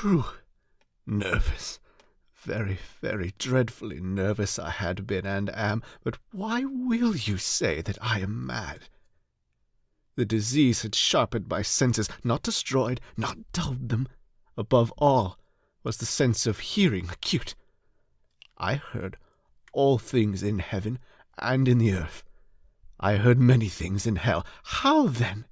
true. Nervous. Very, very dreadfully nervous I had been and am, but why will you say that I am mad? The disease had sharpened my senses, not destroyed, not dulled them. Above all was the sense of hearing acute. I heard all things in heaven and in the earth. I heard many things in hell. How, then,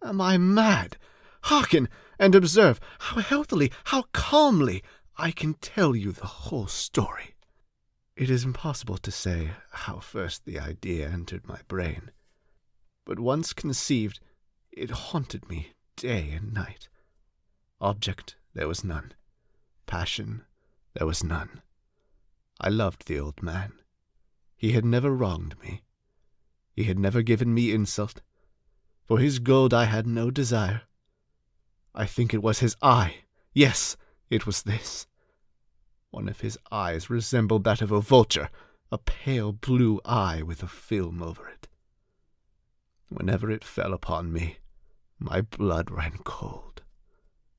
am I mad? Hearken and observe how healthily, how calmly I can tell you the whole story. It is impossible to say how first the idea entered my brain, but once conceived, it haunted me day and night. Object there was none. Passion there was none. I loved the old man. He had never wronged me. He had never given me insult. For his gold I had no desire. I think it was his eye. Yes, it was this. One of his eyes resembled that of a vulture, a pale blue eye with a film over it. Whenever it fell upon me, my blood ran cold,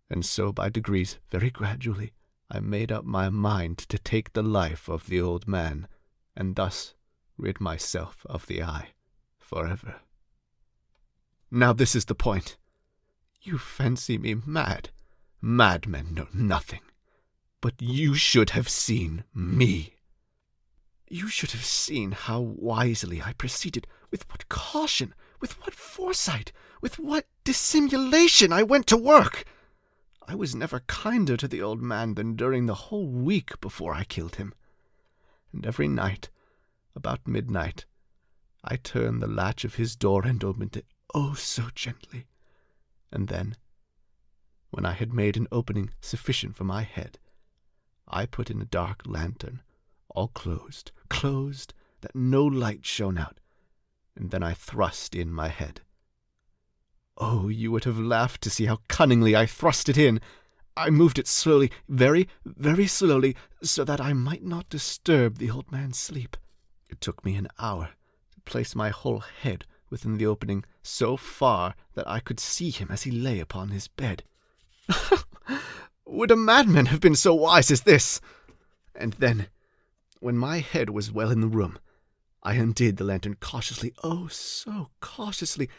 and so by degrees, very gradually, I made up my mind to take the life of the old man, and thus rid myself of the eye forever. Now this is the point. You fancy me mad. Madmen know nothing. But you should have seen me. You should have seen how wisely I proceeded, with what caution, with what foresight, with what dissimulation I went to work. I was never kinder to the old man than during the whole week before I killed him. And every night, about midnight, I turned the latch of his door and opened it, oh, so gently. And then, when I had made an opening sufficient for my head, I put in a dark lantern, all closed, that no light shone out, and then I thrust in my head. Oh, you would have laughed to see how cunningly I thrust it in. I moved it slowly, very, very slowly, so that I might not disturb the old man's sleep. It took me an hour to place my whole head within the opening so far that I could see him as he lay upon his bed. Would a madman have been so wise as this? And then, when my head was well in the room, I undid the lantern cautiously, oh, so cautiously,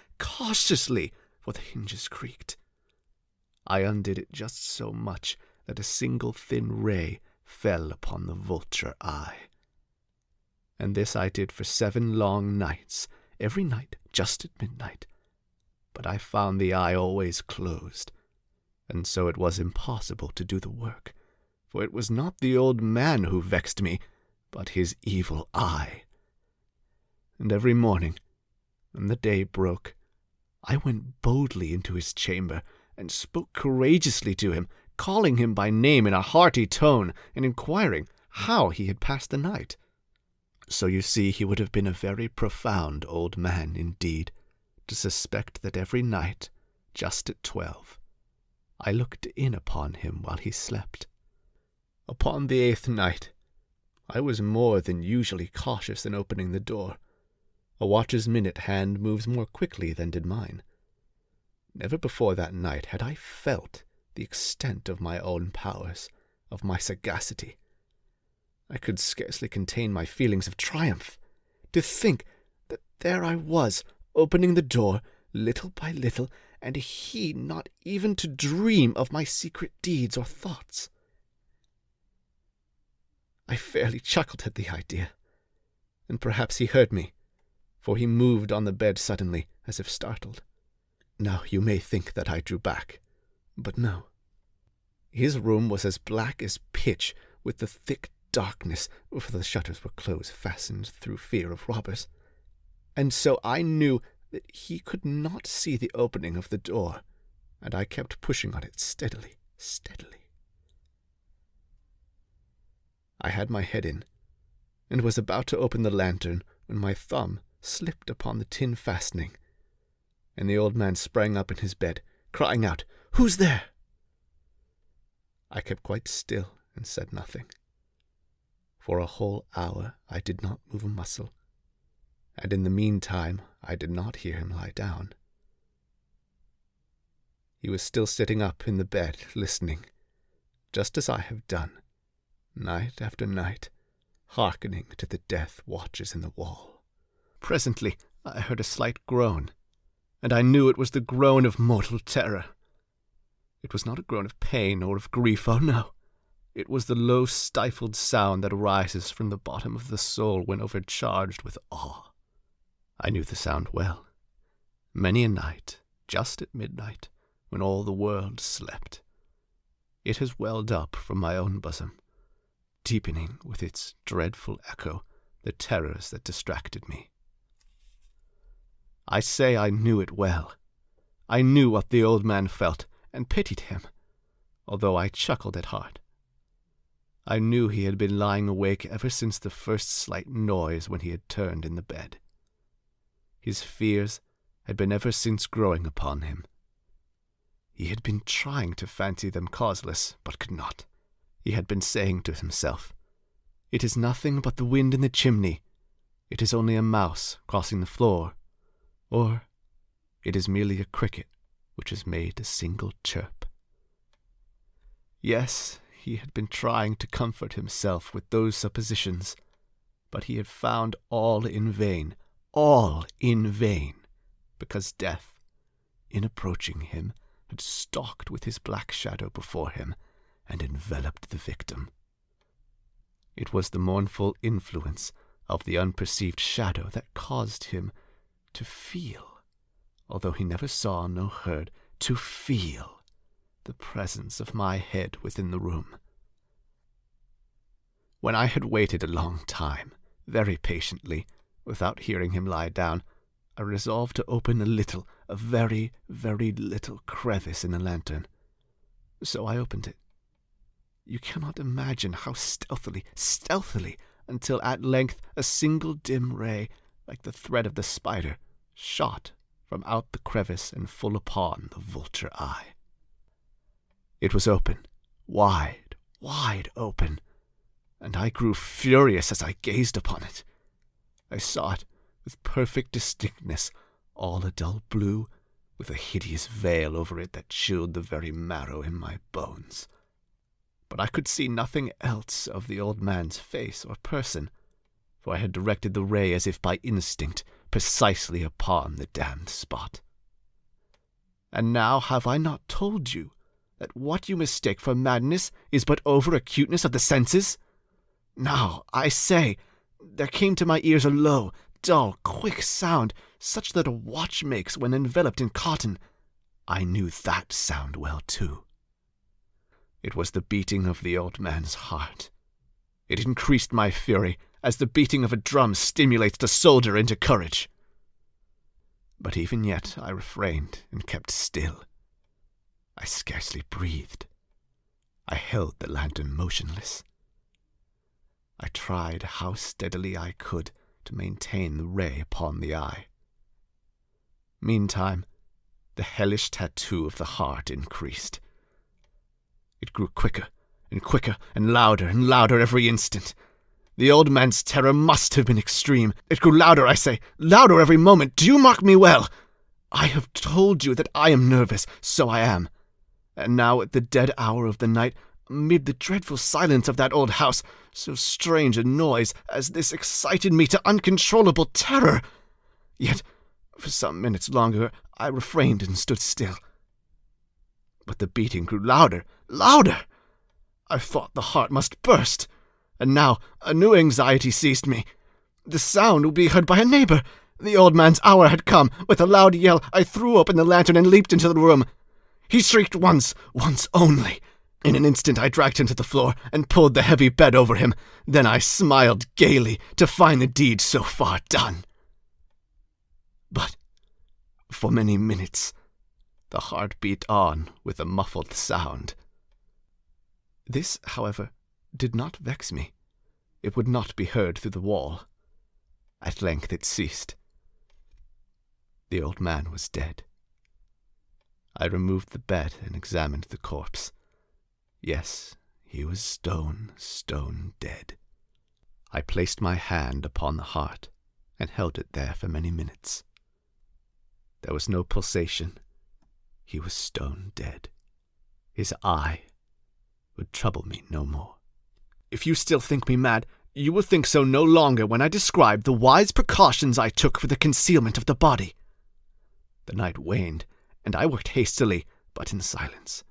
for the hinges creaked. I undid it just so much that a single thin ray fell upon the vulture eye. And this I did for 7 long nights, every night just at midnight. But I found the eye always closed, and so it was impossible to do the work, for it was not the old man who vexed me, but his evil eye. And every morning, when the day broke, I went boldly into his chamber, and spoke courageously to him, calling him by name in a hearty tone, and inquiring how he had passed the night. So you see he would have been a very profound old man indeed, to suspect that every night, just at 12, I looked in upon him while he slept. Upon the 8th night, I was more than usually cautious in opening the door. A watch's minute hand moves more quickly than did mine. Never before that night had I felt the extent of my own powers, of my sagacity. I could scarcely contain my feelings of triumph. To think that there I was, opening the door, little by little, and he not even to dream of my secret deeds or thoughts. I fairly chuckled at the idea, and perhaps he heard me, for he moved on the bed suddenly, as if startled. Now you may think that I drew back, but no. His room was as black as pitch, with the thick darkness, for the shutters were close, fastened through fear of robbers, and so I knew that he could not see the opening of the door, and I kept pushing on it steadily. I had my head in, and was about to open the lantern when my thumb slipped upon the tin fastening, and the old man sprang up in his bed, crying out, "Who's there?" I kept quite still and said nothing. For a whole hour I did not move a muscle, and in the meantime I did not hear him lie down. He was still sitting up in the bed, listening, just as I have done, night after night, hearkening to the death watches in the wall. Presently I heard a slight groan, and I knew it was the groan of mortal terror. It was not a groan of pain or of grief, oh no. It was the low stifled sound that arises from the bottom of the soul when overcharged with awe. I knew the sound well. Many a night, just at midnight, when all the world slept, it has welled up from my own bosom, deepening with its dreadful echo the terrors that distracted me. I say I knew it well. I knew what the old man felt, and pitied him, although I chuckled at heart. I knew he had been lying awake ever since the first slight noise when he had turned in the bed. His fears had been ever since growing upon him. He had been trying to fancy them causeless, but could not. He had been saying to himself, "It is nothing but the wind in the chimney. It is only a mouse crossing the floor. Or it is merely a cricket which has made a single chirp." Yes, he had been trying to comfort himself with those suppositions, but he had found all in vain, because death, in approaching him, had stalked with his black shadow before him and enveloped the victim. It was the mournful influence of the unperceived shadow that caused him to feel, although he never saw nor heard, to feel the presence of my head within the room. When I had waited a long time, very patiently, without hearing him lie down, I resolved to open a very, very little crevice in the lantern. So I opened it. You cannot imagine how stealthily, until at length a single dim ray, like the thread of the spider, shot from out the crevice and full upon the vulture eye. It was open, wide open, and I grew furious as I gazed upon it. I saw it with perfect distinctness, all a dull blue, with a hideous veil over it that chilled the very marrow in my bones. But I could see nothing else of the old man's face or person, for I had directed the ray as if by instinct precisely upon the damned spot. And now have I not told you that what you mistake for madness is but over-acuteness of the senses? Now, I say, there came to my ears a low, dull, quick sound, such that a watch makes when enveloped in cotton. I knew that sound well, too. It was the beating of the old man's heart. It increased my fury, as the beating of a drum stimulates the soldier into courage. But even yet I refrained and kept still. I scarcely breathed. I held the lantern motionless. I tried how steadily I could to maintain the ray upon the eye. Meantime, the hellish tattoo of the heart increased. It grew quicker and louder every instant. The old man's terror must have been extreme. It grew louder, I say, louder every moment. Do you mark me well? I have told you that I am nervous, so I am. And now at the dead hour of the night, amid the dreadful silence of that old house, so strange a noise as this excited me to uncontrollable terror. Yet, for some minutes longer, I refrained and stood still. But the beating grew louder. I thought the heart must burst. And now a new anxiety seized me. The sound would be heard by a neighbor. The old man's hour had come. With a loud yell, I threw open the lantern and leaped into the room. He shrieked once only. In an instant I dragged him to the floor and pulled the heavy bed over him. Then I smiled gaily to find the deed so far done. But for many minutes the heart beat on with a muffled sound. This, however, did not vex me. It would not be heard through the wall. At length it ceased. The old man was dead. I removed the bed and examined the corpse. Yes, he was stone dead. I placed my hand upon the heart and held it there for many minutes. There was no pulsation. He was stone dead. His eye would trouble me no more. If you still think me mad, you will think so no longer when I describe the wise precautions I took for the concealment of the body. The night waned, and I worked hastily, but in silence.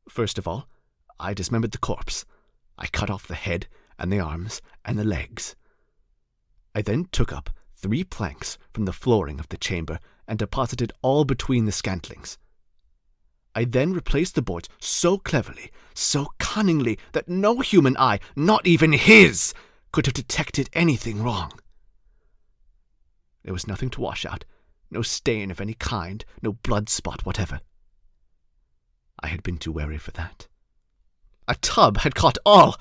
First of all, I dismembered the corpse. I cut off the head and the arms and the legs. I then took up 3 planks from the flooring of the chamber and deposited all between the scantlings. I then replaced the boards so cleverly, so cunningly, that no human eye, not even his, could have detected anything wrong. There was nothing to wash out, no stain of any kind, no blood spot whatever. I had been too wary for that. A tub had caught all!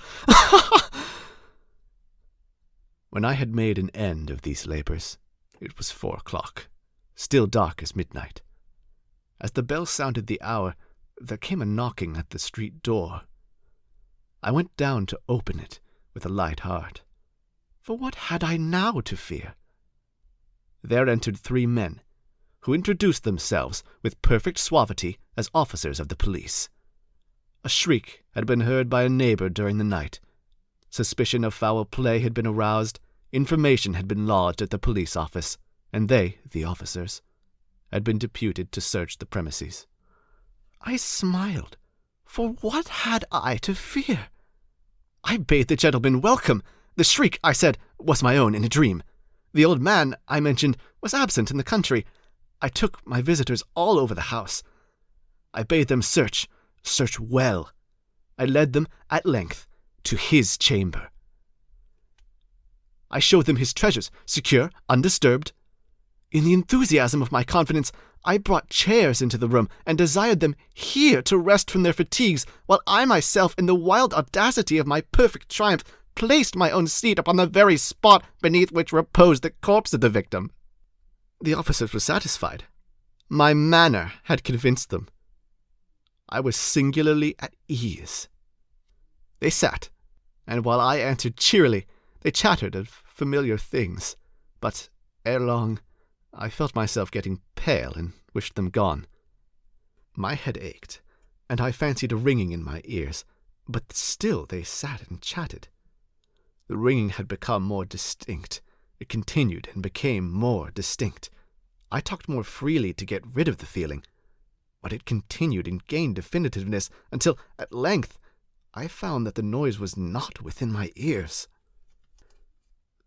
When I had made an end of these labors, it was 4 o'clock, still dark as midnight. As the bell sounded the hour, there came a knocking at the street door. I went down to open it with a light heart. For what had I now to fear? There entered 3 men, who introduced themselves with perfect suavity as officers of the police. A shriek had been heard by a neighbor during the night. Suspicion of foul play had been aroused, information had been lodged at the police office, and they, the officers, had been deputed to search the premises. I smiled, for what had I to fear? I bade the gentleman welcome. The shriek, I said, was my own in a dream. The old man, I mentioned, was absent in the country. I took my visitors all over the house. I bade them search well. I led them, at length, to his chamber. I showed them his treasures, secure, undisturbed. In the enthusiasm of my confidence, I brought chairs into the room and desired them here to rest from their fatigues, while I myself, in the wild audacity of my perfect triumph, placed my own seat upon the very spot beneath which reposed the corpse of the victim. The officers were satisfied. My manner had convinced them. I was singularly at ease. They sat, and while I answered cheerily, they chattered of familiar things, but ere long I felt myself getting pale and wished them gone. My head ached, and I fancied a ringing in my ears, but still they sat and chatted. The ringing had become more distinct. It continued and became more distinct. I talked more freely to get rid of the feeling, but it continued and gained definitiveness until, at length, I found that the noise was not within my ears.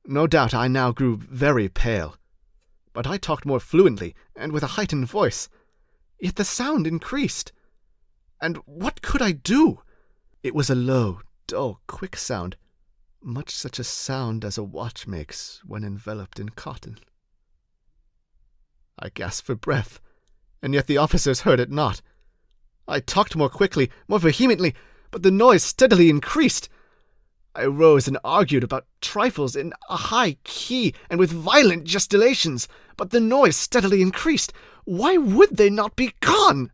No doubt I now grew very pale, but I talked more fluently and with a heightened voice. Yet the sound increased. And what could I do? It was a low, dull, quick sound, much such a sound as a watch makes when enveloped in cotton. I gasped for breath, and yet the officers heard it not. I talked more quickly, more vehemently, but the noise steadily increased. I rose and argued about trifles in a high key and with violent gesticulations, but the noise steadily increased. Why would they not be gone?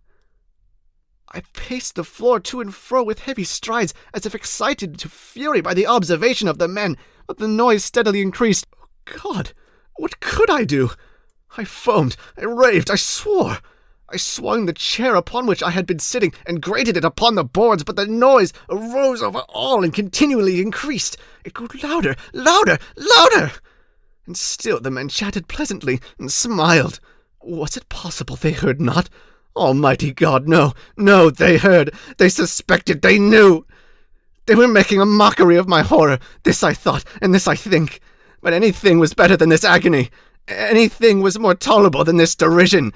I paced the floor to and fro with heavy strides, as if excited to fury by the observation of the men, but the noise steadily increased. Oh, God, what could I do? I foamed, I raved, I swore. I swung the chair upon which I had been sitting and grated it upon the boards, but the noise arose over all and continually increased. It grew louder, louder, louder. And still the men chatted pleasantly and smiled. Was it possible they heard not? Almighty God, no, no, they heard, they suspected, they knew. They were making a mockery of my horror. This I thought, and this I think. But anything was better than this agony. Anything was more tolerable than this derision.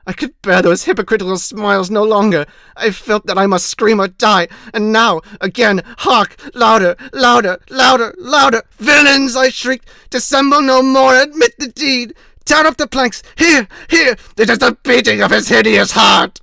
I could bear those hypocritical smiles no longer. I felt that I must scream or die. And now, again, hark! Louder, louder, louder, louder! Villains! I shrieked. Dissemble no more. Admit the deed. Tear up the planks. Here, here! It is the beating of his hideous heart!